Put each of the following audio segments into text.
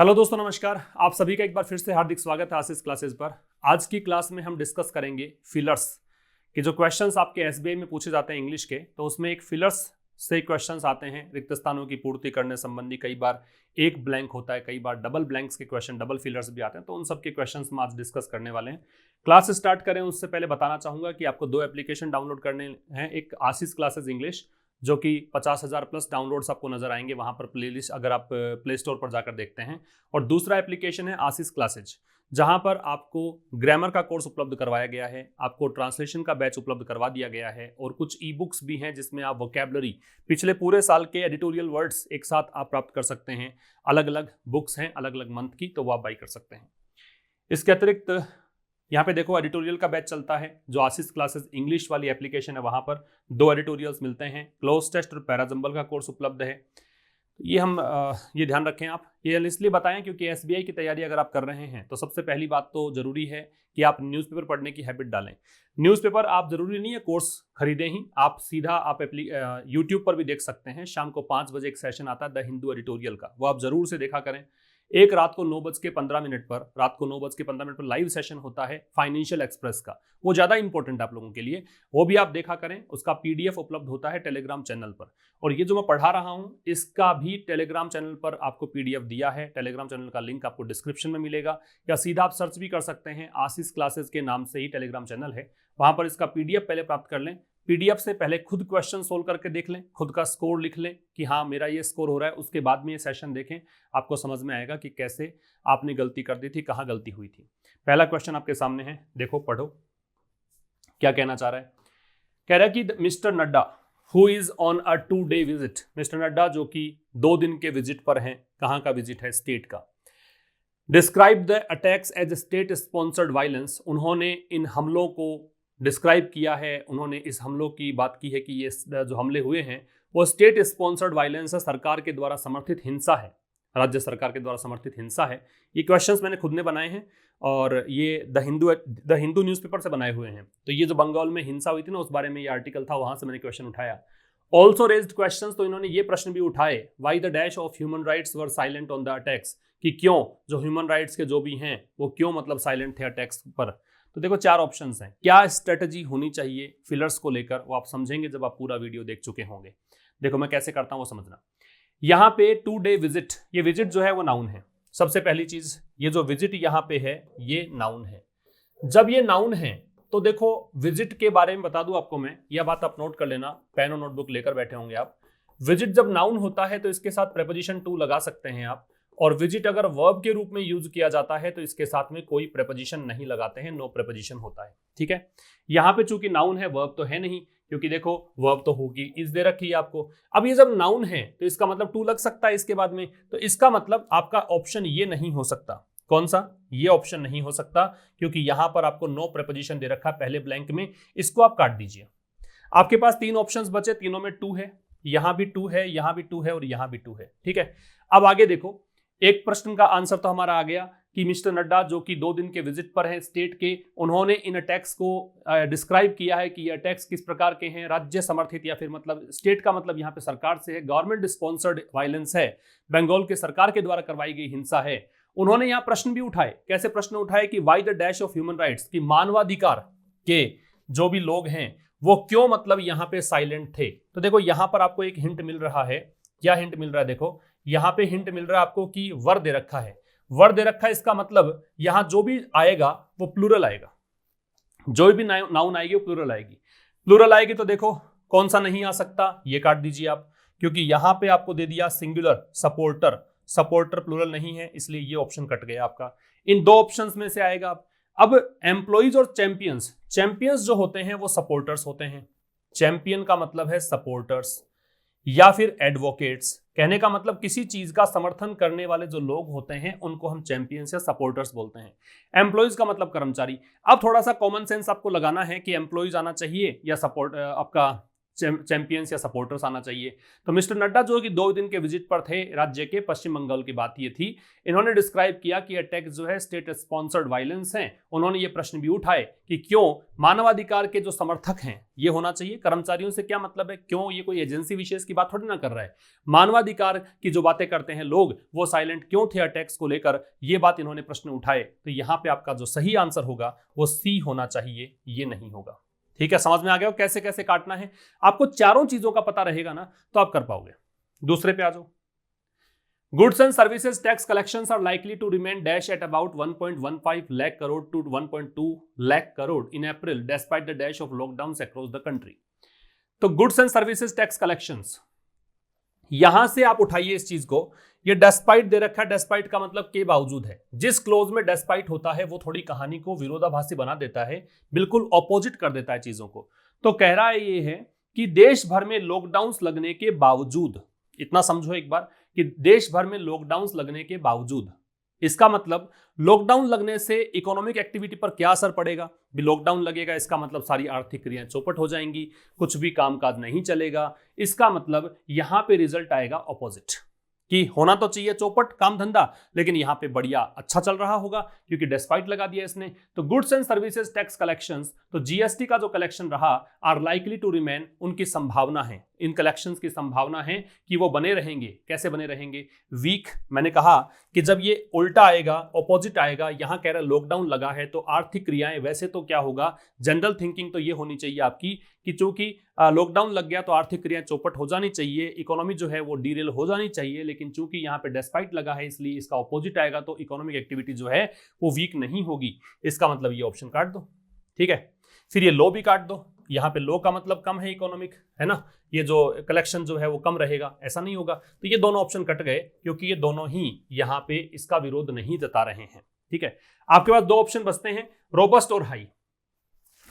Hello दोस्तों, नमस्कार। आप सभी का एक बार फिर से हार्दिक स्वागत है आशीष क्लासेस पर। आज की क्लास में हम डिस्कस करेंगे फिलर्स के जो क्वेश्चंस आपके एसबीआई में पूछे जाते हैं इंग्लिश के। तो उसमें एक फिलर्स से क्वेश्चंस आते हैं रिक्त स्थानों की पूर्ति करने संबंधी। कई बार एक ब्लैंक होता है, कई बार डबल ब्लैंक्स के क्वेश्चन, डबल फिलर्स भी आते हैं। तो उन सब के क्वेश्चंस हम आज डिस्कस करने वाले हैं। क्लास स्टार्ट करें उससे पहले बताना चाहूंगा कि आपको दो एप्लीकेशन डाउनलोड करने हैं। एक आशीष क्लासेस इंग्लिश, जो कि 50,000 प्लस डाउनलोड्स आपको नजर आएंगे वहां पर प्लेलिस्ट, अगर आप प्ले स्टोर पर जाकर देखते हैं। और दूसरा एप्लीकेशन है आशीष क्लासेज, जहां पर आपको ग्रामर का कोर्स उपलब्ध करवाया गया है, आपको ट्रांसलेशन का बैच उपलब्ध करवा दिया गया है, और कुछ ई बुक्स भी हैं जिसमें आप वोकैबुलरी, पिछले पूरे साल के एडिटोरियल वर्ड्स एक साथ आप प्राप्त कर सकते हैं। अलग अलग बुक्स हैं, अलग अलग मंथ की, तो वो आप बाई कर सकते हैं। इसके अतिरिक्त यहाँ पे देखो एडिटोरियल का बैच चलता है, जो आशीष क्लासेस इंग्लिश वाली एप्लीकेशन है। वहां पर 2 एडिटोरियल्स मिलते हैं, क्लोज टेस्ट और पैराजंबल का कोर्स उपलब्ध है। ये हम ये ध्यान रखें। आप ये इसलिए बताएं क्योंकि एसबीआई की तैयारी अगर आप कर रहे हैं तो सबसे पहली बात तो जरूरी है कि आप न्यूज़पेपर पढ़ने की हैबिट डालें। न्यूज़पेपर आप जरूरी नहीं है कोर्स खरीदें ही, आप सीधा आप यूट्यूब पर भी देख सकते हैं। शाम को 5 बजे एक सेशन आता है द हिंदू एडिटोरियल का, वो आप जरूर से देखा करें। एक रात को 9:15 पर लाइव सेशन होता है फाइनेंशियल एक्सप्रेस का, वो ज़्यादा इंपॉर्टेंट आप लोगों के लिए, वो भी आप देखा करें। उसका पीडीएफ उपलब्ध होता है टेलीग्राम चैनल पर। और ये जो मैं पढ़ा रहा हूँ इसका भी टेलीग्राम चैनल पर आपको पीडीएफ दिया है। टेलीग्राम चैनल का लिंक आपको डिस्क्रिप्शन में मिलेगा, या सीधा आप सर्च भी कर सकते हैं, आशीष क्लासेस के नाम से ही टेलीग्राम चैनल है। वहां पर इसका पीडीएफ पहले प्राप्त कर लें। पीडीएफ से पहले खुद क्वेश्चन सोल्व करके देख लें, खुद का स्कोर लिख लें कि हाँ मेरा ये स्कोर हो रहा है। उसके बाद में ये सेशन देखें, आपको समझ में आएगा कि कैसे आपने गलती कर दी थी, कहाँ गलती हुई थी। पहला क्वेश्चन आपके सामने है, देखो पढ़ो क्या कहना चाह रहा है। कह रहा है कि mister Nadda who is on a 2-day visit, mister Nadda जो कि 2 दिन के विजिट पर हैं। कहाँ का विजिट है? स्टेट का। Describe the attacks as state sponsored violence, उन्होंने इन हमलों को डिस्क्राइब किया है, उन्होंने इस हमलों की बात की है कि ये जो हमले हुए हैं वो स्टेट स्पॉन्सर्ड वायलेंस है, सरकार के द्वारा समर्थित हिंसा है, राज्य सरकार के द्वारा समर्थित हिंसा है। ये क्वेश्चंस मैंने खुद ने बनाए हैं और ये द हिंदू न्यूज़पेपर से बनाए हुए हैं। तो ये जो बंगाल में हिंसा हुई थी ना, उस बारे में ये आर्टिकल था, वहां से मैंने क्वेश्चन उठाया। ऑल्सो रेज्ड क्वेश्चंस, तो इन्होंने ये प्रश्न भी उठाए, why the dash of human rights were silent on the attacks, कि क्यों जो ह्यूमन राइट्स के जो भी हैं वो क्यों मतलब साइलेंट थे अटैक्स पर। तो देखो 4 ऑप्शंस हैं। क्या स्ट्रेटजी होनी चाहिए फिलर्स को लेकर, वो आप समझेंगे जब आप पूरा वीडियो देख चुके होंगे। देखो मैं कैसे करता हूं वो समझना। यहाँ पे 2-day विजिट, ये विजिट जो है वो नाउन है। सबसे पहली चीज, ये जो विजिट यहाँ पे है ये नाउन है। जब ये नाउन है तो देखो विजिट के बारे में बता दूं आपको मैं, यह बात आप नोट कर लेना, पेन और नोटबुक लेकर बैठे होंगे आप। विजिट जब नाउन होता है तो इसके साथ प्रेपोजिशन टू लगा सकते हैं आप, और विजिट अगर वर्ब के रूप में यूज किया जाता है तो इसके साथ में कोई प्रेपोजिशन नहीं लगाते हैं, नो प्रेपोजिशन होता है। ठीक है, यहाँ पे चूंकि नाउन है, वर्ब तो है नहीं, क्योंकि देखो वर्ब तो होगी, इस दे रखी है आपको। अब ये जब नाउन है तो इसका मतलब टू लग सकता है इसके बाद में, तो इसका मतलब आपका ऑप्शन ये नहीं हो सकता। कौन सा? ये ऑप्शन नहीं हो सकता, क्योंकि यहां पर आपको नो प्रेपोजिशन दे रखा पहले ब्लैंक में, इसको आप काट दीजिए। आपके पास 3 ऑप्शंस बचे, तीनों में टू है, यहां भी टू है, यहां भी टू है और यहां भी टू है। ठीक है, अब आगे देखो, एक प्रश्न का आंसर तो हमारा आ गया कि मिस्टर नड्डा जो कि 2 दिन के विजिट पर हैं स्टेट के, उन्होंने इन अटैक्स को डिस्क्राइब किया है कि ये अटैक्स किस प्रकार के हैं, राज्य समर्थित, या फिर मतलब स्टेट का मतलब यहाँ पे सरकार से है, गवर्नमेंट स्पॉन्सर्ड वायलेंस है, बंगाल के सरकार के द्वारा करवाई गई हिंसा है। उन्होंने यहाँ प्रश्न भी उठाए। कैसे प्रश्न उठाए? कि why the dash of human rights, कि मानवाधिकार के जो भी लोग हैं वो क्यों मतलब यहाँ पे साइलेंट थे। तो देखो यहाँ पर आपको एक हिंट मिल रहा है। क्या हिंट मिल रहा है? देखो यहाँ पे हिंट मिल रहा है आपको कि वर दे रखा है। वर दे रखा है, इसका मतलब यहां जो भी आएगा वो प्लूरल आएगा, जो भी नाउन आएगी वो प्लूरल आएगी। प्लूरल आएगी तो देखो कौन सा नहीं आ सकता, ये काट दीजिए आप, क्योंकि यहां पे आपको दे दिया सिंगुलर सपोर्टर, सपोर्टर प्लूरल नहीं है, इसलिए ये ऑप्शन कट गया आपका। इन 2 ऑप्शंस में से आएगा आप। अब एम्प्लॉइज और चैंपियंस, चैंपियंस जो होते हैं वो सपोर्टर्स होते हैं, चैंपियन का मतलब है सपोर्टर्स, या फिर एडवोकेट्स, कहने का मतलब किसी चीज का समर्थन करने वाले जो लोग होते हैं उनको हम चैंपियंस या सपोर्टर्स बोलते हैं। एम्प्लॉइज का मतलब कर्मचारी। अब थोड़ा सा कॉमन सेंस आपको लगाना है कि एम्प्लॉइज आना चाहिए या सपोर्ट आपका चैंपियंस या सपोर्टर्स आना चाहिए। तो मिस्टर नड्डा जो कि 2 दिन के विजिट पर थे राज्य के पश्चिम बंगाल की बात ये थी, इन्होंने डिस्क्राइब किया कि अटैक जो है स्टेट स्पॉन्सर्ड वायलेंस हैं। उन्होंने ये प्रश्न भी उठाए कि क्यों मानवाधिकार के जो समर्थक हैं ये होना चाहिए, कर्मचारियों से क्या मतलब है, क्यों ये कोई एजेंसी विशेष की बात थोड़ी ना कर रहा है, मानवाधिकार की जो बातें करते हैं लोग वो साइलेंट क्यों थे अटैक्स को लेकर, ये बात इन्होंने प्रश्न उठाए। तो यहां पे आपका जो सही आंसर होगा वो सी होना चाहिए, ये नहीं होगा। ठीक है, समझ में आ गया कैसे कैसे काटना है। आपको चारों चीजों का पता रहेगा ना तो आप कर पाओगे। दूसरे पे आ जाओ। Goods and services tax collections are likely to remain dash at about 1.15 lakh crore to 1.2 lakh crore in April despite the dash of lockdown across the country. तो goods and services tax collections, यहां से आप उठाइए इस चीज को, ये डेस्पाइट दे रखा है। डेस्पाइट का मतलब के बावजूद है। जिस क्लोज में डेस्पाइट होता है वो थोड़ी कहानी को विरोधाभासी बना देता है, बिल्कुल ऑपोजिट कर देता है चीजों को। तो कह रहा है ये है कि देश भर में लॉकडाउन लगने के बावजूद, इतना समझो एक बार कि देश भर में लॉकडाउन लगने के बावजूद, इसका मतलब लॉकडाउन लगने से इकोनॉमिक एक्टिविटी पर क्या असर पड़ेगा। भी लॉकडाउन लगेगा इसका मतलब सारी आर्थिक क्रियाएं चौपट हो जाएंगी, कुछ भी कामकाज नहीं चलेगा। इसका मतलब यहां पे रिजल्ट आएगा ऑपोजिट, कि होना तो चाहिए चौपट काम धंधा, लेकिन यहां पे बढ़िया अच्छा चल रहा होगा क्योंकि डेस्पाइट लगा दिया इसने। तो goods and services tax collections, तो जीएसटी का जो कलेक्शन रहा, आर लाइकली टू रिमेन, उनकी संभावना है, इन कलेक्शंस की संभावना है कि वो बने रहेंगे। कैसे बने रहेंगे? वीक। मैंने कहा कि जब ये उल्टा आएगा, ऑपोजिट आएगा, यहां कह रहा है लॉकडाउन लगा है तो आर्थिक क्रियाएं, वैसे तो क्या होगा, जनरल थिंकिंग तो ये होनी चाहिए आपकी कि चूंकि लॉकडाउन लग गया तो आर्थिक क्रियाएं चौपट हो जानी चाहिए, इकोनॉमी जो है वो डीरेल हो जानी चाहिए, लेकिन चूंकि यहाँ पे डेस्पाइट लगा है इसलिए इसका ऑपोजिट आएगा, तो इकोनॉमिक एक्टिविटी जो है वो वीक नहीं होगी। इसका मतलब ये ऑप्शन काट दो। ठीक है, फिर ये लो भी काट दो। यहाँ पे लो का मतलब कम है इकोनॉमिक, है ना, ये जो कलेक्शन जो है वो कम रहेगा, ऐसा नहीं होगा। तो ये दोनों ऑप्शन कट गए क्योंकि ये दोनों ही यहाँ पे इसका विरोध नहीं जता रहे हैं। ठीक है, आपके पास दो ऑप्शन बचते हैं, रोबस्ट और हाई।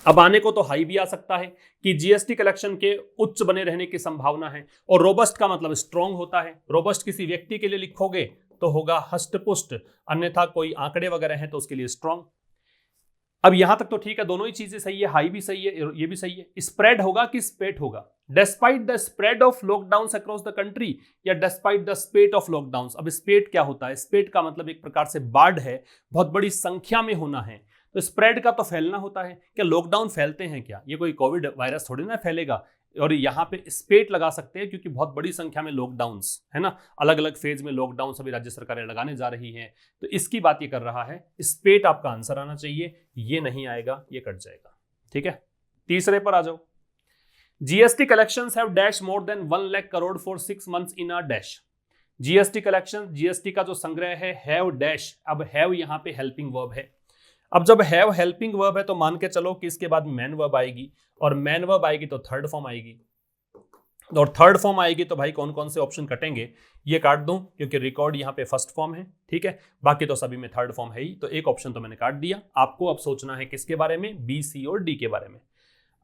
अब आने को तो हाई भी आ सकता है कि जीएसटी कलेक्शन के उच्च बने रहने की संभावना है, और रोबस्ट का मतलब स्ट्रांग होता है। रोबस्ट किसी व्यक्ति के लिए लिखोगे तो होगा हष्टपुष्ट, अन्यथा कोई आंकड़े वगैरह हैं तो उसके लिए स्ट्रांग। अब यहां तक तो ठीक है, दोनों ही चीजें सही है, हाई भी सही है, ये भी सही है। स्प्रेड होगा कि स्पेट होगा? Despite the spread of lockdown across the country या despite the spate of lockdown. अब स्पेट क्या होता है? स्पेट का मतलब एक प्रकार से बाढ़ है, बहुत बड़ी संख्या में होना है। तो स्प्रेड का तो फैलना होता है। क्या लॉकडाउन फैलते हैं क्या? ये कोई कोविड वायरस थोड़ी ना फैलेगा। और यहाँ पे स्पेट लगा सकते हैं क्योंकि बहुत बड़ी संख्या में लॉकडाउन्स, है ना, अलग अलग फेज में लॉकडाउन सभी राज्य सरकारें लगाने जा रही हैं, तो इसकी बात ये कर रहा है। स्पेट आपका आंसर आना चाहिए, ये नहीं आएगा, ये कट जाएगा। ठीक है, तीसरे पर आ जाओ। GST collections have dash more than 1 lakh crore for 6 months in a dash. GST collection, GST का जो संग्रह है, हैव डैश। अब हैव यहाँ पे हेल्पिंग वर्ब है। अब जब हैव हेल्पिंग वर्ब है तो मान के चलो कि इसके बाद मैन वर्ब आएगी, और मैन वर्ब आएगी तो थर्ड फॉर्म आएगी, और थर्ड फॉर्म आएगी तो भाई कौन कौन से ऑप्शन कटेंगे? ये काट दूं क्योंकि रिकॉर्ड यहाँ पे फर्स्ट फॉर्म है। ठीक है, बाकी तो सभी में थर्ड फॉर्म है ही, तो एक ऑप्शन तो मैंने काट दिया। आपको अब सोचना है किसके बारे में? बी, सी और डी के बारे में।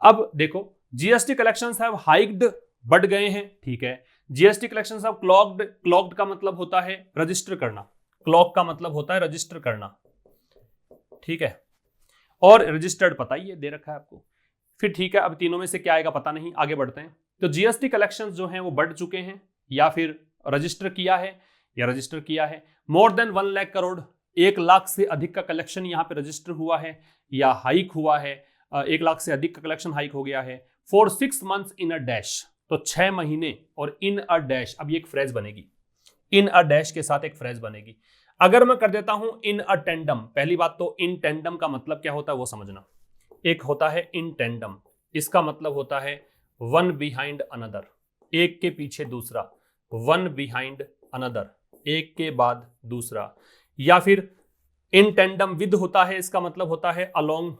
अब देखो, जीएसटी कलेक्शंस हैव हाइक्ड, बढ़ गए हैं। ठीक है, GST collections have clogged. Clogged का मतलब होता है रजिस्टर करना, क्लॉक का मतलब होता है रजिस्टर करना। ठीक है, और रजिस्टर्ड पता ही है, दे रखा है आपको। फिर ठीक है, अब तीनों में से क्या आएगा पता नहीं, आगे बढ़ते हैं। तो जीएसटी कलेक्शंस जो हैं वो बढ़ चुके हैं, या फिर रजिस्टर किया है, या रजिस्टर किया है। मोर देन 1 लाख करोड़, 1 लाख से अधिक का कलेक्शन यहाँ पे रजिस्टर हुआ है या हाइक हुआ है, 1 लाख से अधिक का कलेक्शन हाइक हो गया है। For 6 months in a dash, तो 6 महीने, और इन अ डैश, अब ये एक फ्रेज बनेगी, इन अ डैश के साथ एक फ्रेज बनेगी। अगर मैं कर देता हूं इन अ टेंडम, पहली बात तो इन टेंडम का मतलब क्या होता है वो समझना। एक होता है इन टेंडम, इसका मतलब होता है वन बिहाइंड अनदर, एक के पीछे दूसरा, वन बिहाइंड अनदर, एक के बाद दूसरा। या फिर इन टेंडम विद होता है, इसका मतलब होता है अलोंग,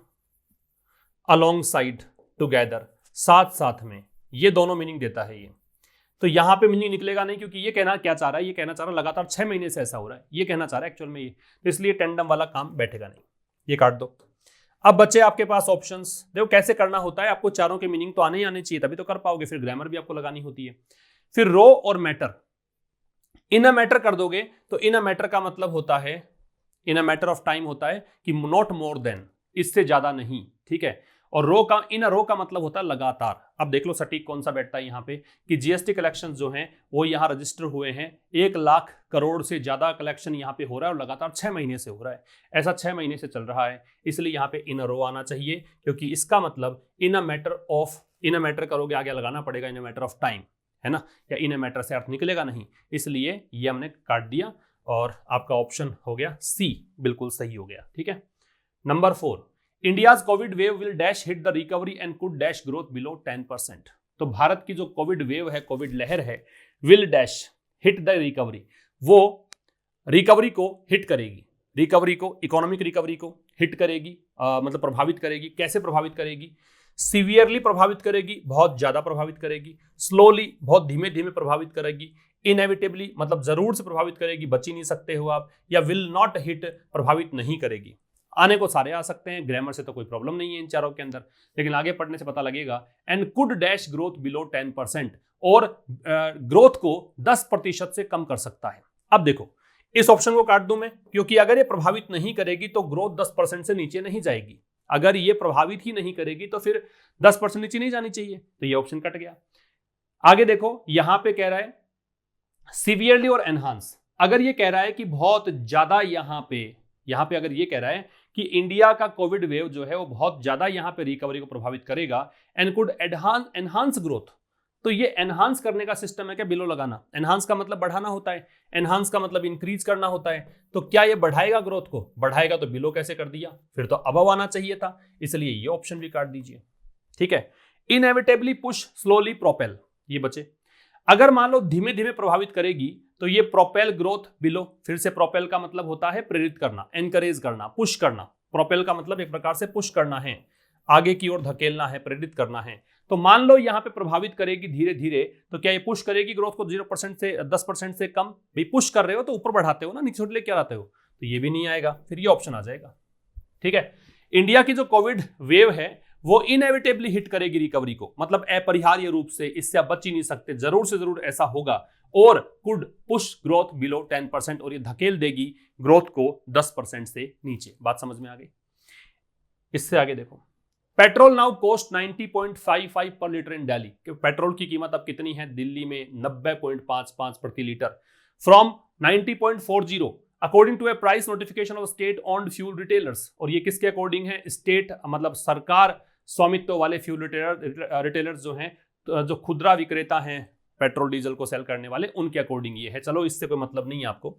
अलोंग साइड, टुगेदर, साथ साथ में। ये दोनों मीनिंग देता है ये। तो यहां पे मीनिंग निकलेगा नहीं, क्योंकि ये कहना क्या चाह रहा है? ये कहना चाह रहा है लगातार 6 महीने से ऐसा हो रहा है, ये कहना चाह रहा है एक्चुअल में ये, तो इसलिए टेंडम वाला काम बैठेगा नहीं, ये काट दो। अब बच्चे आपके पास ऑप्शंस, देखो कैसे करना होता है। आपको चारों के मीनिंग तो आने ही आने चाहिए, तभी तो कर पाओगे, फिर ग्रामर भी आपको लगानी होती है। फिर रो और मैटर, इन अ मैटर कर दोगे तो इन अ मैटर का मतलब होता है, इन अ मैटर ऑफ टाइम होता है कि नॉट मोर देन, इससे ज्यादा नहीं। ठीक है, और रो का इन रो का मतलब होता है लगातार। अब देख लो सटीक कौन सा बैठता है यहाँ पे कि जीएसटी कलेक्शन जो हैं वो यहाँ रजिस्टर हुए हैं, 1,00,000 करोड़ से ज्यादा कलेक्शन यहाँ पे हो रहा है और लगातार 6 महीने से हो रहा है। ऐसा 6 महीने से चल रहा है, इसलिए यहाँ पे इन रो आना चाहिए, क्योंकि इसका मतलब इन अ मैटर करोगे आगे लगाना पड़ेगा इन अ मैटर ऑफ टाइम, है ना, या इन अ मैटर से अर्थ निकलेगा नहीं, इसलिए ये हमने काट दिया और आपका ऑप्शन हो गया सी, बिल्कुल सही हो गया। ठीक है। Number 4, India's Covid wave will dash hit the recovery and could dash growth below 10%। तो भारत की जो कोविड वेव है, कोविड लहर है, will dash hit the recovery, वो रिकवरी को हिट करेगी, रिकवरी को, इकोनॉमिक रिकवरी को हिट करेगी, मतलब प्रभावित करेगी। कैसे प्रभावित करेगी? सीवियरली प्रभावित करेगी, बहुत ज्यादा प्रभावित करेगी, स्लोली, बहुत धीमे धीमे प्रभावित करेगी, इनएविटेबली मतलब जरूर से प्रभावित करेगी, बच ही नहीं सकते हो आप, या विल नॉट हिट प्रभावित नहीं करेगी। आने को सारे आ सकते हैं, ग्रामर से तो कोई प्रॉब्लम नहीं है इन चारों के अंदर, लेकिन आगे पढ़ने से पता लगेगा। And could dash growth below 10%, और ग्रोथ को 10% से कम कर सकता है। अब देखो इस ऑप्शन को काट दूं मैं, क्योंकि अगर ये प्रभावित नहीं करेगी तो ग्रोथ 10% से नीचे नहीं जाएगी। अगर ये प्रभावित ही नहीं करेगी तो फिर 10% नीचे नहीं जानी चाहिए, तो ये ऑप्शन कट गया। आगे देखो यहां पे कह रहा है सीवियरली और एनहांस। अगर ये कह रहा है कि बहुत ज्यादा यहां पे अगर ये कह रहा है कि इंडिया का कोविड वेव जो है वो बहुत ज्यादा यहां पे रिकवरी को प्रभावित करेगा एंड कुड एनहांस ग्रोथ, तो ये एनहांस करने का सिस्टम है क्या? बिलो लगाना। एनहांस का मतलब बढ़ाना होता है, एनहांस का मतलब इंक्रीज करना होता है। तो क्या ये बढ़ाएगा ग्रोथ को? बढ़ाएगा तो बिलो कैसे कर दिया? फिर तो अबव आना चाहिए था, इसलिए ये ऑप्शन भी काट दीजिए। ठीक है। इनएविटेबली पुश स्लोली प्रोपेल, ये बचे। अगर मान लो धीमे धीमे प्रभावित करेगी तो ये प्रोपेल ग्रोथ बिलो। फिर से प्रोपेल का मतलब होता है प्रेरित करना, एनकरेज करना, पुश करना। प्रोपेल का मतलब एक प्रकार से पुश करना है, आगे की ओर धकेलना है, प्रेरित करना है। तो मान लो यहां पे प्रभावित करेगी धीरे धीरे, तो क्या ये पुश करेगी ग्रोथ को 0% से 10% से कम? भाई पुश कर रहे हो तो ऊपर बढ़ाते हो ना, नीचे छोटे लेके आते हो, तो ये भी नहीं आएगा, फिर ये ऑप्शन आ जाएगा। ठीक है। इंडिया की जो कोविड वेव है वो इनएविटेबली हिट करेगी रिकवरी को, मतलब अपरिहार्य रूप से, इससे आप बच ही नहीं सकते, जरूर से जरूर ऐसा होगा। और कुड पुश ग्रोथ बिलो 10%, और ये धकेल देगी ग्रोथ को 10% से नीचे। बात समझ में आ गई? इससे आगे देखो, पेट्रोल नाउ कॉस्ट 90.55 पर लीटर इन दिल्ली। पेट्रोल की कीमत अब कितनी है दिल्ली में? 90.55 प्रति लीटर, from 90.40 according to a price notification of state owned fuel retailers. और ये किसके अकॉर्डिंग है? स्टेट मतलब सरकार स्वामित्व वाले फ्यूल रिटेलर्स जो हैं, जो खुदरा विक्रेता हैं पेट्रोल डीजल को सेल करने वाले, उनके अकॉर्डिंग ये है। चलो इससे कोई मतलब नहीं है आपको,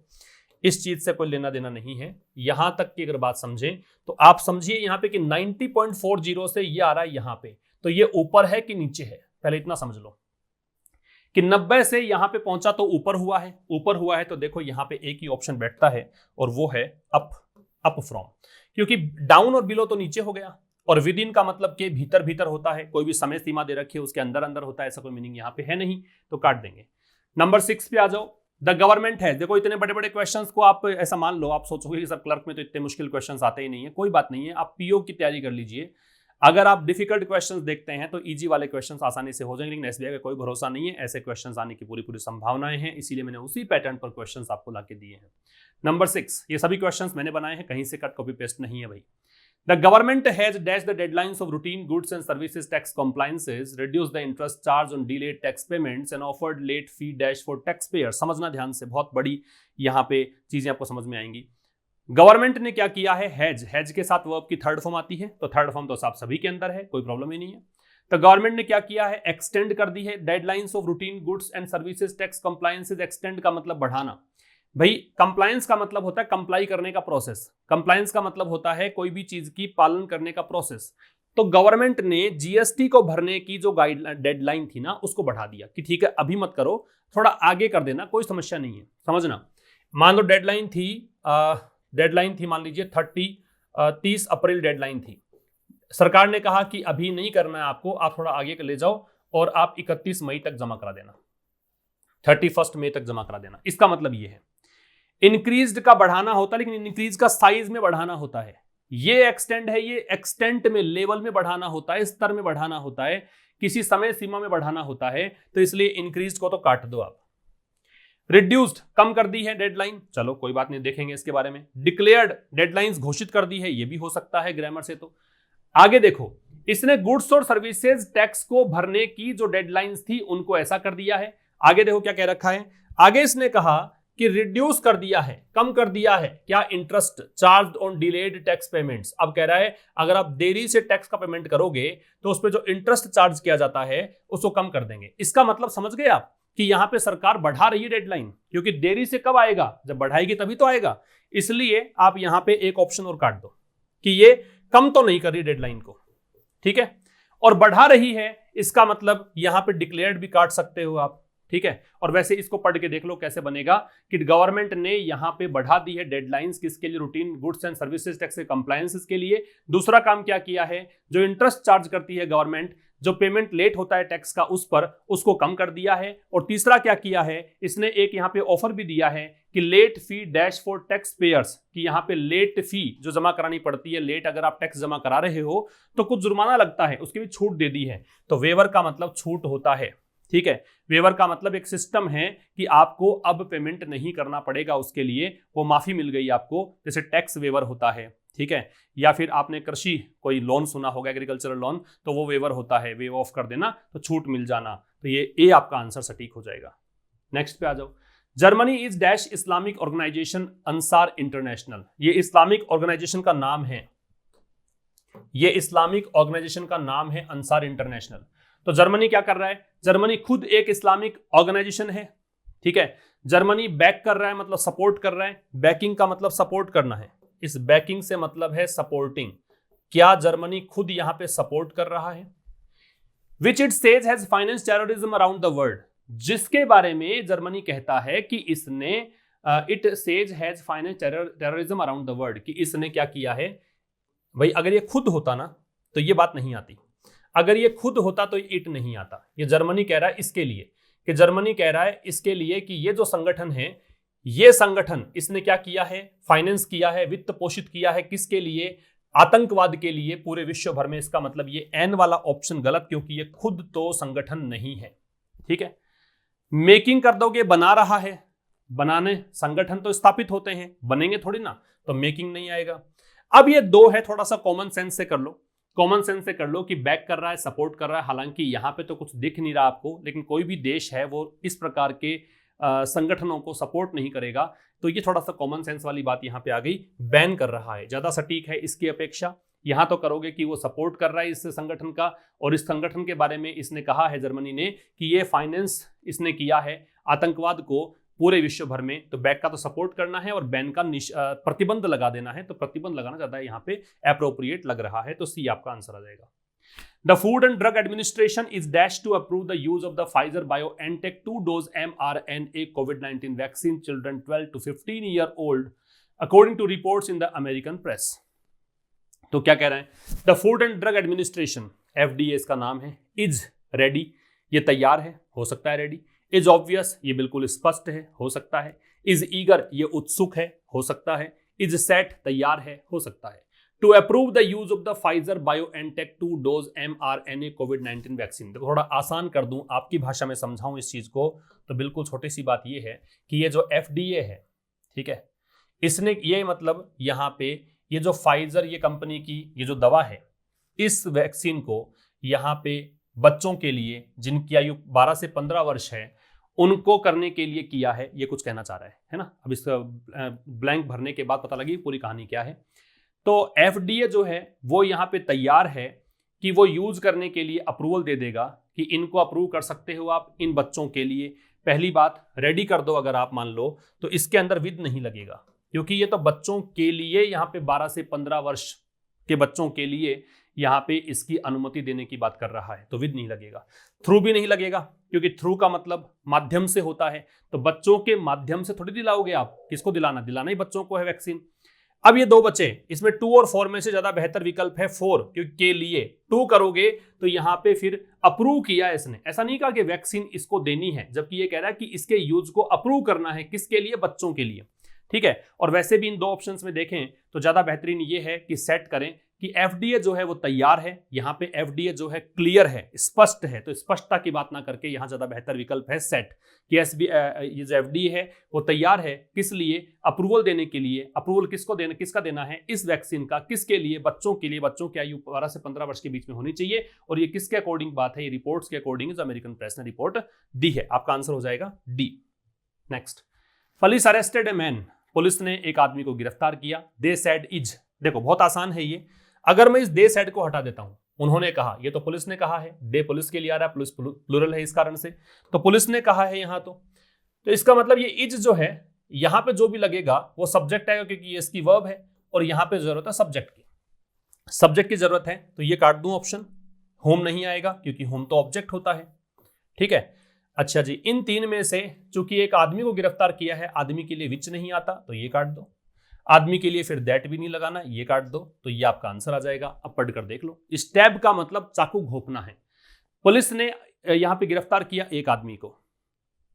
इस चीज से कोई लेना देना नहीं है। यहां तक की अगर बात समझें तो आप समझिए यहां पे कि 90.40 से ये आ रहा है यहां पे, तो ये ऊपर है कि नीचे है? पहले इतना समझ लो कि 90 से यहां पे पहुंचा तो ऊपर हुआ है, ऊपर हुआ है तो देखो यहां पे एक ही ऑप्शन बैठता है और वो है अप फ्रॉम, क्योंकि डाउन और बिलो तो नीचे हो गया, और विद इन का मतलब के भीतर भीतर होता है, कोई भी समय सीमा दे रखी है उसके अंदर अंदर होता है, ऐसा कोई मीनिंग यहाँ पे है नहीं, तो काट देंगे। नंबर 6 पे आ जाओ। द गवर्नमेंट है, देखो इतने बड़े बड़े क्वेश्चंस को आप ऐसा मान लो, आप सोचोगे कि सर क्लर्क में तो इतने मुश्किल क्वेश्चंस आते ही नहीं है। कोई बात नहीं है, आप पीओ की तैयारी कर लीजिए। अगर आप डिफिकल्ट क्वेश्चंस देखते हैं तो इजी वाले क्वेश्चंस आसानी से हो जाएंगे, लेकिन एसबीआई का कोई भरोसा नहीं है, ऐसे क्वेश्चंस आने की पूरी संभावनाएं हैं, इसीलिए मैंने उसी पैटर्न पर क्वेश्चंस आपको लाके दिए हैं। नंबर 6, ये सभी क्वेश्चंस मैंने बनाए हैं, कहीं से कट कॉपी पेस्ट नहीं है भाई। The government has dashed the deadlines of routine goods and services tax compliances, reduced the interest charge on delayed tax payments and offered late fee dash for taxpayers। समझना ध्यान से, बहुत बड़ी यहाँ पे चीजें आपको समझ में आएंगी। गवर्नमेंट ने क्या किया है? हैज के साथ वर्ब की थर्ड फॉर्म आती है, तो थर्ड फॉर्म तो आप सभी के अंदर है, कोई प्रॉब्लम ही नहीं है। तो गवर्नमेंट ने क्या किया है? एक्सटेंड कर दी है deadlines of routine goods and services tax compliances. Extend का मतलब बढ़ाना। भाई कंप्लायंस का मतलब होता है कंप्लाई करने का प्रोसेस, कंप्लायंस का मतलब होता है कोई भी चीज की पालन करने का प्रोसेस। तो गवर्नमेंट ने जीएसटी को भरने की जो डेडलाइन थी ना, उसको बढ़ा दिया कि ठीक है अभी मत करो, थोड़ा आगे कर देना, कोई समस्या नहीं है। समझना, मान लो डेडलाइन थी मान लीजिए 30 अप्रैल डेडलाइन थी, सरकार ने कहा कि अभी नहीं करना है आपको, आप थोड़ा आगे ले जाओ और आप 31 मई तक जमा करा देना, 31 मई तक जमा करा देना। इसका मतलब ये है इंक्रीज्ड का बढ़ाना होता है, लेकिन इंक्रीज का साइज में बढ़ाना होता है। ये एक्सटेंड है, ये एक्सटेंट में, लेवल में बढ़ाना होता है, स्तर में बढ़ाना होता है, किसी समय सीमा में बढ़ाना होता है, तो इसलिए इंक्रीज को तो काट दो आप। रिड्यूस्ड, कम कर दी है डेडलाइन, चलो कोई बात नहीं, देखेंगे इसके बारे में। डिक्लेयर्ड, डेडलाइंस घोषित कर दी है, ये भी हो सकता है ग्रामर से। तो आगे देखो, इसने गुड्स और सर्विसेज टैक्स को भरने की जो डेडलाइंस थी उनको ऐसा कर दिया है। आगे देखो क्या कह रखा है, आगे इसने कहा कि रिड्यूस कर दिया है, कम कर दिया है क्या, interest charge on delayed tax payments. अब कह रहा है अगर आप देरी से टैक्स का पेमेंट करोगे तो उस पर जो इंटरेस्ट चार्ज किया जाता है उसको कम कर देंगे। इसका मतलब समझ गए आप कि यहां पे सरकार बढ़ा रही है डेडलाइन, क्योंकि देरी से कब आएगा, जब बढ़ाएगी तभी तो आएगा। इसलिए आप यहां पे एक ऑप्शन और काट दो कि ये कम तो नहीं कर रही डेडलाइन को, ठीक है, और बढ़ा रही है, इसका मतलब यहां पे डिक्लेयर्ड भी काट सकते हो आप, ठीक है। और वैसे इसको पढ़ के देख लो कैसे बनेगा कि गवर्नमेंट ने यहां पे बढ़ा दी है डेडलाइंस किसके लिए, routine goods and services tax के कंप्लायंसेस के लिए। दूसरा काम क्या किया है, जो इंटरेस्ट चार्ज करती है गवर्नमेंट, जो पेमेंट लेट होता है टैक्स का उस पर, उसको कम कर दिया है। और तीसरा क्या किया है, इसने एक यहां पे ऑफर भी दिया है कि late fee dash for taxpayers, कि यहां पे लेट फी जो जमा करानी पड़ती है, लेट अगर आप टैक्स जमा करा रहे हो तो कुछ जुर्माना लगता है, उसकी भी छूट दे दी है। तो वेवर का मतलब छूट होता है, ठीक है। वेवर का मतलब एक सिस्टम है कि आपको अब पेमेंट नहीं करना पड़ेगा, उसके लिए वो माफी मिल गई आपको, जैसे टैक्स वेवर होता है, ठीक है। या फिर आपने कृषि कोई लोन सुना होगा, एग्रीकल्चरल लोन, तो वो वेवर होता है, वेव ऑफ कर देना तो छूट मिल जाना। तो ये ए आपका आंसर सटीक हो जाएगा। नेक्स्ट पे आ जाओ। Germany is dash Islamic organisation Ansar International. ये इस्लामिक ऑर्गेनाइजेशन का नाम है, ये इस्लामिक ऑर्गेनाइजेशन का नाम है अंसार इंटरनेशनल। तो जर्मनी क्या कर रहा है, जर्मनी खुद एक इस्लामिक ऑर्गेनाइजेशन है, ठीक है। जर्मनी बैक कर रहा है, मतलब सपोर्ट कर रहा है। बैकिंग का मतलब सपोर्ट करना है, इस बैकिंग से मतलब है सपोर्टिंग। क्या जर्मनी खुद यहां पे सपोर्ट कर रहा है? Which it says has finance terrorism around the world, जिसके बारे में जर्मनी कहता है कि इसने it says has finance terrorism around the world, कि इसने क्या किया है। भाई अगर ये खुद होता ना तो ये बात नहीं आती, अगर ये खुद होता तो इट नहीं आता। ये जर्मनी कह रहा है इसके लिए, कि जर्मनी कह रहा है इसके लिए कि ये जो संगठन है, ये संगठन इसने क्या किया है, फाइनेंस किया है, वित्त पोषित किया है, किसके लिए, आतंकवाद के लिए पूरे विश्व भर में। इसका मतलब ये एन वाला ऑप्शन गलत, क्योंकि ये खुद तो संगठन नहीं है, ठीक है। मेकिंग कर दोगे, बना रहा है, बनाने संगठन तो स्थापित होते हैं, बनेंगे थोड़ी ना, तो मेकिंग नहीं आएगा। अब ये दो है, थोड़ा सा कॉमन सेंस से कर लो, कॉमन सेंस से कर लो कि बैक कर रहा है, सपोर्ट कर रहा है। हालांकि यहां पे तो कुछ दिख नहीं रहा आपको, लेकिन कोई भी देश है वो इस प्रकार के संगठनों को सपोर्ट नहीं करेगा, तो ये थोड़ा सा कॉमन सेंस वाली बात यहां पे आ गई। बैन कर रहा है ज्यादा सटीक है इसकी अपेक्षा। यहां तो करोगे कि वो सपोर्ट कर रहा है इस संगठन का, और इस संगठन के बारे में इसने कहा है जर्मनी ने कि ये फाइनेंस इसने किया है आतंकवाद को पूरे विश्व भर में। तो बैक का तो सपोर्ट करना है और बैन का प्रतिबंध लगा देना है, तो प्रतिबंध लगाना ज्यादा यहाँ पे एप्रोप्रिएट लग रहा है, तो सी आपका आंसर आ जाएगा। The Food and Drug Administration is dashed to approve the use of the Pfizer BioNTech 2-dose mRNA COVID-19 vaccine children 12 to 15-year-old, according to reports in the American press. तो क्या कह रहे हैं, The Food and Drug Administration, FDA इसका नाम है, is ready, ये तैयार है, हो सकता है रेडी। is obvious, ये बिल्कुल स्पष्ट है, हो सकता है। is eager, ये उत्सुक है, हो सकता है। is set, तैयार है, हो सकता है। To approve the use of the Pfizer BioNTech 2-dose mRNA COVID-19 vaccine. देखो थोड़ा आसान कर दूं, आपकी भाषा में समझाऊं इस चीज को, तो बिल्कुल छोटी सी बात ये है कि ये जो FDA है, ठीक है, इसने ये मतलब यहाँ पे ये जो फाइजर ये कंपनी की ये जो दवा है, इस वैक्सीन को यहाँ पे बच्चों के लिए जिनकी आयु 12 से 15 वर्ष है उनको करने के लिए किया है, ये कुछ कहना चाह रहा है ना। अब इसका ब्लैंक भरने के बाद पता लगी पूरी कहानी क्या है। तो FDA जो है वो यहाँ पे तैयार है कि वो यूज करने के लिए अप्रूवल दे देगा कि इनको अप्रूव कर सकते हो आप इन बच्चों के लिए। पहली बात, रेडी कर दो अगर आप मान लो, तो इसके अंदर विद नहीं लगेगा, क्योंकि ये तो बच्चों के लिए यहाँ पे 12 से 15 वर्ष के बच्चों के लिए यहाँ पे इसकी अनुमति देने की बात कर रहा है, तो विद नहीं लगेगा। थ्रू भी नहीं लगेगा, क्योंकि थ्रू का मतलब माध्यम से होता है, तो बच्चों के माध्यम से थोड़ी दिलाओगे आप, किसको दिलाना, दिलाना ही बच्चों को है वैक्सीन। अब ये दो बचे, इसमें 2 और 4 में से ज्यादा बेहतर विकल्प है 4, क्योंकि के लिए 2 करोगे तो यहां पे फिर अप्रूव किया इसने, ऐसा नहीं कहा कि वैक्सीन इसको देनी है, जबकि ये कह रहा है कि इसके यूज को अप्रूव करना है, किसके लिए, बच्चों के लिए, ठीक है। और वैसे भी इन दो ऑप्शंस में देखें तो ज्यादा बेहतरीन ये है कि सेट करें कि एफडीए जो है वो तैयार है, यहां पे एफडीए जो है क्लियर है, स्पष्ट है, तो स्पष्टता की बात ना करके यहां ज्यादा बेहतर विकल्प है सेट, कि ये जो एफडीए है वो तैयार है, किस लिए, अप्रूवल देने के लिए। अप्रूवल किसका देना है, इस वैक्सीन का, किसके लिए, बच्चों के लिए, बच्चों की आयु 12 से 15 वर्ष के बीच में होनी चाहिए। और ये किसके अकॉर्डिंग बात है, ये रिपोर्ट्स के अकॉर्डिंग जो अमेरिकन प्रेस ने रिपोर्ट दी है। आपका आंसर हो जाएगा D. Next, police arrested a man, police ने एक आदमी को गिरफ्तार किया। दे सेड इज, देखो बहुत आसान है ये, अगर मैं इस दे सेड को हटा देता हूं, उन्होंने कहा, ये तो पुलिस ने कहा है, दे पुलिस के लिए आ रहा है, पुलिस प्लूरल है इस कारण से, तो पुलिस ने कहा है यहां तो इसका मतलब ये इज जो है यहां पे जो भी लगेगा वो सब्जेक्ट आएगा, क्योंकि ये इसकी वर्ब है और यहां पे जरूरत है सब्जेक्ट की जरूरत है, तो ये काट दूं ऑप्शन। होम नहीं आएगा क्योंकि होम तो ऑब्जेक्ट होता है, ठीक है। अच्छा जी, इन तीन में से चूंकि एक आदमी को गिरफ्तार किया है, आदमी के लिए विच नहीं आता तो ये काट दो, आदमी के लिए फिर दैट भी नहीं लगाना, ये काट दो, तो ये आपका आंसर आ जाएगा। अब पढ़कर देख लो, स्टैब का मतलब चाकू घोंपना है। पुलिस ने यहां पे गिरफ्तार किया एक आदमी को,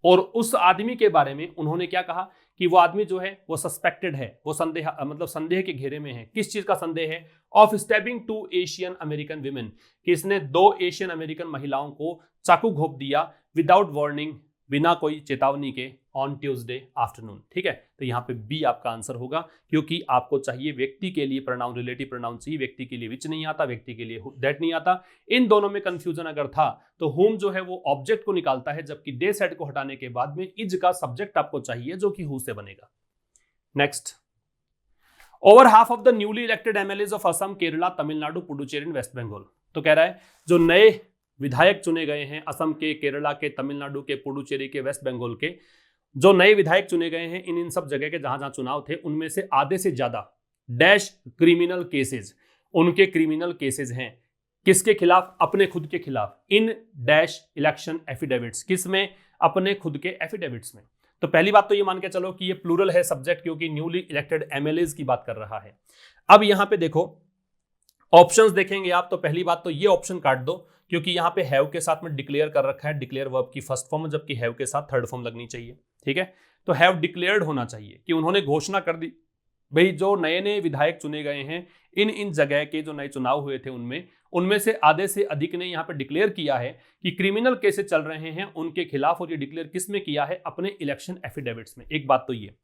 और उस आदमी के बारे में उन्होंने क्या कहा कि वो आदमी जो है वो सस्पेक्टेड है, वो संदेह के घेरे में है। किस चीज का संदेह है, of stabbing 2 Asian American women, कि इसने 2 एशियन अमेरिकन महिलाओं को चाकू घोंप दिया विदाउट वार्निंग, बिना कोई चेतावनी के, ऑन ट्यूसडे आफ्टरनून, ठीक है। तो यहाँ पे बी आपका आंसर होगा, क्योंकि आपको चाहिए व्यक्ति के लिए प्रोनाउन, रिलेटिव प्रोनाउन चाहिए, व्यक्ति के लिए विच नहीं आता, व्यक्ति के लिए दैट नहीं आता। इन दोनों में कंफ्यूजन अगर था तो होम जो है वो ऑब्जेक्ट को निकालता है, जबकि दे सेड को हटाने के बाद में इज का सब्जेक्ट आपको चाहिए जो कि हु से बनेगा। Next, over half of the newly elected MLAs of Assam, Kerala, Tamil Nadu, Puducherry and West Bengal, तो कह रहा है जो नए विधायक चुने गए हैं असम के, केरला के, तमिलनाडु के, पुडुचेरी के, वेस्ट बंगाल के, जो नए विधायक चुने गए हैं इन सब जगह के जहां जहां चुनाव थे, उनमें से आधे से ज्यादा डैश क्रिमिनल केसेस, उनके क्रिमिनल केसेस हैं किसके खिलाफ, अपने खुद के खिलाफ, इन डैश इलेक्शन एफिडेविट्स, किस में, अपने खुद के एफिडेविट्स में। तो पहली बात तो ये मान के चलो कि ये प्लूरल है सब्जेक्ट, क्योंकि न्यूली इलेक्टेड एमएलएज की बात कर रहा है। अब यहां पे देखो ऑप्शंस देखेंगे आप, तो पहली बात तो ये ऑप्शन काट दो, क्योंकि यहां पे हैव के साथ में डिक्लेयर कर रखा है, डिक्लेयर वर्ब की फर्स्ट फॉर्म, जबकि हैव के साथ थर्ड फॉर्म लगनी चाहिए, ठीक है। तो हैव डिक्लेयर्ड होना चाहिए कि उन्होंने घोषणा कर दी, भाई जो नए नए विधायक चुने गए हैं इन जगह के जो नए चुनाव हुए थे उनमें से आधे से अधिक ने यहां पे डिक्लेयर किया है कि क्रिमिनल केसेस चल रहे हैं उनके खिलाफ, और ये डिक्लेयर किस में किया है, अपने इलेक्शन एफिडेविट्स में। एक बात तो ये।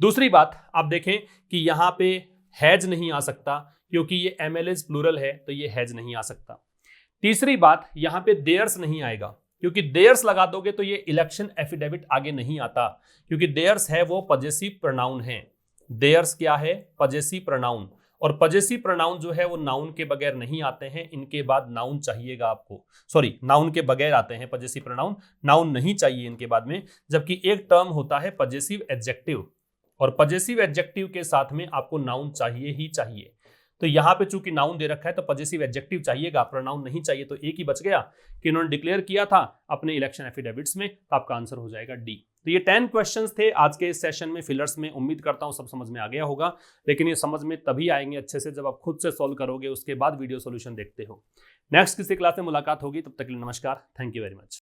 दूसरी बात आप देखें कि यहां पे हैज नहीं आ सकता, क्योंकि ये एमएलएज प्लूरल है, तो ये हैज नहीं आ सकता। तीसरी बात, यहां पे देयर्स नहीं आएगा, क्योंकि देयर्स लगा दोगे तो ये इलेक्शन एफिडेविट आगे नहीं आता, क्योंकि देयर्स है वो पजेसिव प्रोनाउन है। देयर्स क्या है, पजेसिव प्रोनाउन, और पजेसिव प्रोनाउन जो है वो नाउन के बगैर नहीं आते हैं, इनके बाद नाउन चाहिएगा आपको, सॉरी नाउन के बगैर आते हैं पजेसिव प्रोनाउन, नाउन नहीं चाहिए इनके बाद में। जबकि एक टर्म होता है पजेसिव एडजेक्टिव, और पजेसिव एडजेक्टिव के साथ में आपको नाउन चाहिए ही चाहिए। तो यहां पे चूंकि नाउन दे रखा है तो पजेसिव एडजेक्टिव चाहिएगा, प्रोनाउन नहीं चाहिए, तो एक ही बच गया कि इन्होंने डिक्लेयर किया था अपने इलेक्शन एफिडेविट्स में, तो आपका आंसर हो जाएगा डी। तो ये 10 क्वेश्चंस थे आज के इस सेशन में फिलर्स में। उम्मीद करता हूं सब समझ में आ गया होगा, लेकिन ये समझ में तभी आएंगे अच्छे से जब आप खुद से सॉल्व करोगे, उसके बाद वीडियो सोल्यूशन देखते हो। नेक्स्ट किसी क्लास में मुलाकात होगी, तब तक के लिए नमस्कार, थैंक यू वेरी मच।